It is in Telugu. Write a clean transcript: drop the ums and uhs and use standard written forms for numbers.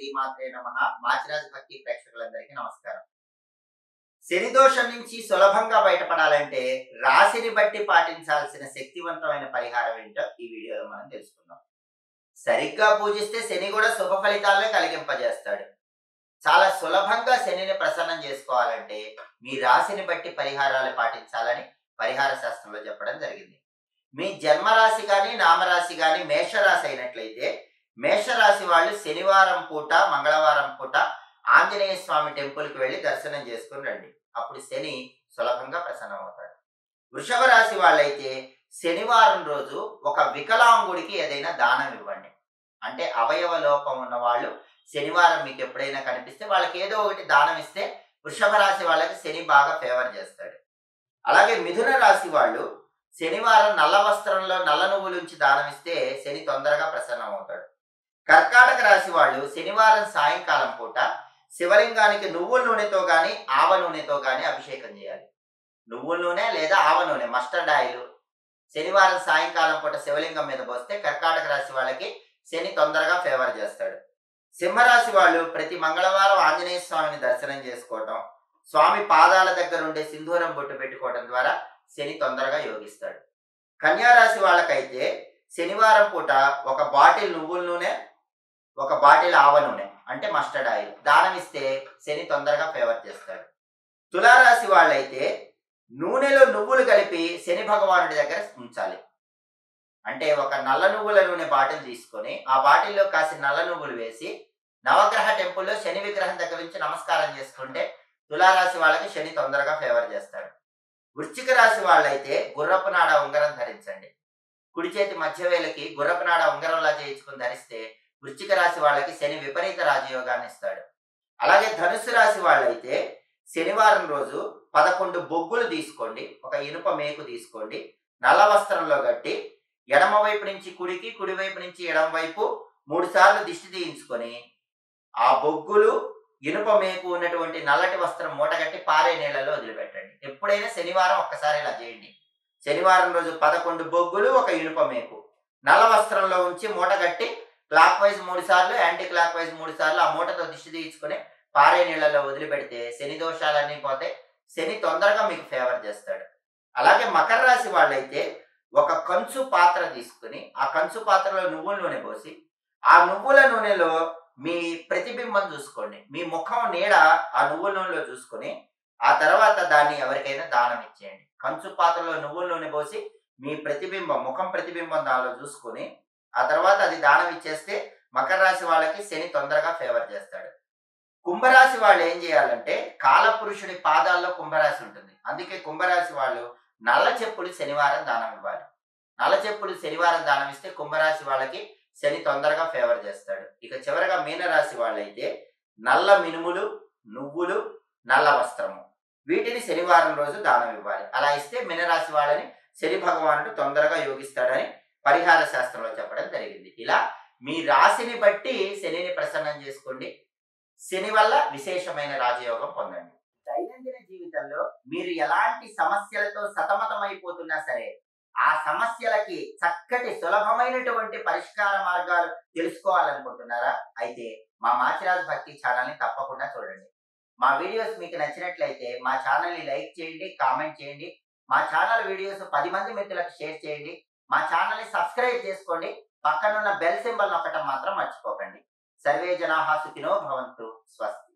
శ్రీమాత్రే నమః. మాచిరాజు భక్తి ప్రేక్షకులందరికీ నమస్కారం. శని దోషం నుంచి సులభంగా బయటపడాలంటే రాశిని బట్టి పాటించాల్సిన శక్తివంతమైన పరిహారం ఏంటో ఈ వీడియోలో మనం తెలుసుకుందాం. సరిగ్గా పూజిస్తే శని కూడా శుభ ఫలితాలనే కలిగింపజేస్తాడు. చాలా సులభంగా శనిని ప్రసన్నం చేసుకోవాలంటే మీ రాశిని బట్టి పరిహారాలు పాటించాలని పరిహార శాస్త్రంలో చెప్పడం జరిగింది. మీ జన్మరాశి కానీ నామరాశి కానీ మేషరాశి అయినట్లయితే మేషరాశి వాళ్ళు శనివారం పూట మంగళవారం పూట ఆంజనేయ స్వామి టెంపుల్కి వెళ్ళి దర్శనం చేసుకుని రండి. అప్పుడు శని సులభంగా ప్రసన్నం అవుతాడు. వృషభ రాశి వాళ్ళైతే శనివారం రోజు ఒక వికలాంగుడికి ఏదైనా దానం ఇవ్వండి. అంటే అవయవ లోపం ఉన్న వాళ్ళు శనివారం మీకు ఎప్పుడైనా కనిపిస్తే వాళ్ళకి ఏదో ఒకటి దానం ఇస్తే వృషభ రాశి వాళ్ళకి శని బాగా ఫేవర్ చేస్తాడు. అలాగే మిథున రాశి వాళ్ళు శనివారం నల్ల వస్త్రంలో నల్ల నువ్వులుంచి దానం ఇస్తే శని తొందరగా ప్రసన్నం అవుతాడు. కర్కాటక రాశి వాళ్ళు శనివారం సాయంకాలం పూట శివలింగానికి నువ్వుల నూనెతో గాని ఆవ నూనెతో గాని అభిషేకం చేయాలి. నువ్వుల నూనె లేదా ఆవ నూనె మస్టర్డ్ ఆయిల్ శనివారం సాయంకాలం పూట శివలింగం మీద పోస్తే కర్కాటక రాశి వాళ్ళకి శని తొందరగా ఫేవర్ చేస్తాడు. సింహరాశి వాళ్ళు ప్రతి మంగళవారం ఆంజనేయ స్వామిని దర్శనం చేసుకోవటం, స్వామి పాదాల దగ్గర ఉండే సింధూరం బొట్టు పెట్టుకోవడం ద్వారా శని తొందరగా యోగిస్తాడు. కన్యా రాశి వాళ్ళకైతే శనివారం పూట ఒక బాటిల్ నువ్వుల నూనె, ఒక బాటిల్ ఆవ నూనె అంటే మస్టర్డ్ ఆయిల్ దానం ఇస్తే శని తొందరగా ఫేవర్ చేస్తాడు. తులారాశి వాళ్ళైతే నూనెలో నువ్వులు కలిపి శని భగవానుడి దగ్గర ఉంచాలి. అంటే ఒక నల్ల నువ్వుల నూనె బాటిల్ తీసుకొని ఆ బాటిల్లో కాసి నల్ల నువ్వులు వేసి నవగ్రహ టెంపుల్లో శని విగ్రహం దగ్గర నుంచి నమస్కారం చేసుకుంటే తులారాశి వాళ్ళకి శని తొందరగా ఫేవర్ చేస్తాడు. వృశ్చిక రాశి వాళ్ళైతే గుర్రపు నాడ ఉంగరం ధరించండి. కుడి చేతి మధ్య వేలకి గుర్రపు నాడ ఉంగరంలా చేయించుకుని ధరిస్తే వృశ్చిక రాశి వాళ్ళకి శని విపరీత రాజయోగాన్ని ఇస్తాడు. అలాగే ధనుస్సు రాశి వాళ్ళైతే శనివారం రోజు 11 బొగ్గులు తీసుకోండి, ఒక ఇనుప మేకు తీసుకోండి, నల్ల వస్త్రంలో కట్టి ఎడమ వైపు నుంచి కుడికి కుడివైపు నుంచి ఎడమ వైపు 3 సార్లు దిష్టి తీయించుకొని ఆ బొగ్గులు ఇనుప మేకు ఉన్నటువంటి నల్లటి వస్త్రం మూటగట్టి పారే నీళ్ళలో వదిలిపెట్టండి. ఎప్పుడైనా శనివారం ఒక్కసారి ఇలా చేయండి. శనివారం రోజు 11 బొగ్గులు, ఒక ఇనుప మేకు నల్ల వస్త్రంలో ఉంచి మూటగట్టి క్లాక్ వైజ్ 3 సార్లు, యాంటీ క్లాక్ వైజ్ 3 సార్లు ఆ మూటతో దిష్టి తీయించుకొని పారే నీళ్ళలో వదిలిపెడితే శని దోషాలన్నీ పోతే శని తొందరగా మీకు ఫేవర్ చేస్తాడు. అలాగే మకర రాశి వాళ్ళైతే ఒక కంచు పాత్ర తీసుకుని ఆ కంచు పాత్రలో నువ్వుల నూనె పోసి ఆ నువ్వుల నూనెలో మీ ప్రతిబింబం చూసుకోండి. మీ ముఖం నీడ ఆ నువ్వుల నూనెలో చూసుకొని ఆ తర్వాత దాన్ని ఎవరికైనా దానం ఇచ్చేయండి. కంచు పాత్రలో నువ్వుల నూనె పోసి మీ ప్రతిబింబం, ముఖం ప్రతిబింబం దానిలో చూసుకొని ఆ తర్వాత అది దానం ఇచ్చేస్తే మకర రాశి వాళ్ళకి శని తొందరగా ఫేవర్ చేస్తాడు. కుంభరాశి వాళ్ళు ఏం చేయాలంటే కాలపురుషుడి పాదాల్లో కుంభరాశి ఉంటుంది. అందుకే కుంభరాశి వాళ్ళు నల్ల చెప్పులు శనివారం దానం ఇవ్వాలి. నల్ల చెప్పులు శనివారం దానం ఇస్తే కుంభరాశి వాళ్ళకి శని తొందరగా ఫేవర్ చేస్తాడు. ఇక చివరగా మీనరాశి వాళ్ళైతే నల్ల మినుములు, నువ్వులు, నల్ల వస్త్రము వీటిని శనివారం రోజు దానం ఇవ్వాలి. అలా ఇస్తే మీనరాశి వాళ్ళని శని భగవానుడు తొందరగా యోగిస్తాడని పరిహార శాస్త్రంలో చెప్పడం జరిగింది. ఇలా మీ రాశిని బట్టి శనిని ప్రసన్నం చేసుకోండి. శని వల్ల విశేషమైన రాజయోగం పొందండి. దైనందిన జీవితంలో మీరు ఎలాంటి సమస్యలతో సతమతమైపోతున్నా సరే ఆ సమస్యలకి చక్కటి సులభమైనటువంటి పరిష్కార మార్గాలు తెలుసుకోవాలనుకుంటున్నారా? అయితే మా మాచిరాజు భక్తి ఛానల్ని తప్పకుండా చూడండి. మా వీడియోస్ మీకు నచ్చినట్లయితే మా ఛానల్ని లైక్ చేయండి, కామెంట్ చేయండి. మా ఛానల్ వీడియోస్ 10 మంది మిత్రులకు షేర్ చేయండి. మా ఛానల్ని సబ్స్క్రైబ్ చేసుకోండి. పక్కనున్న బెల్ సింబల్ నొక్కటం మాత్రం మర్చిపోకండి. సర్వే జనాః సుఖినో భవంతు. స్వస్తి.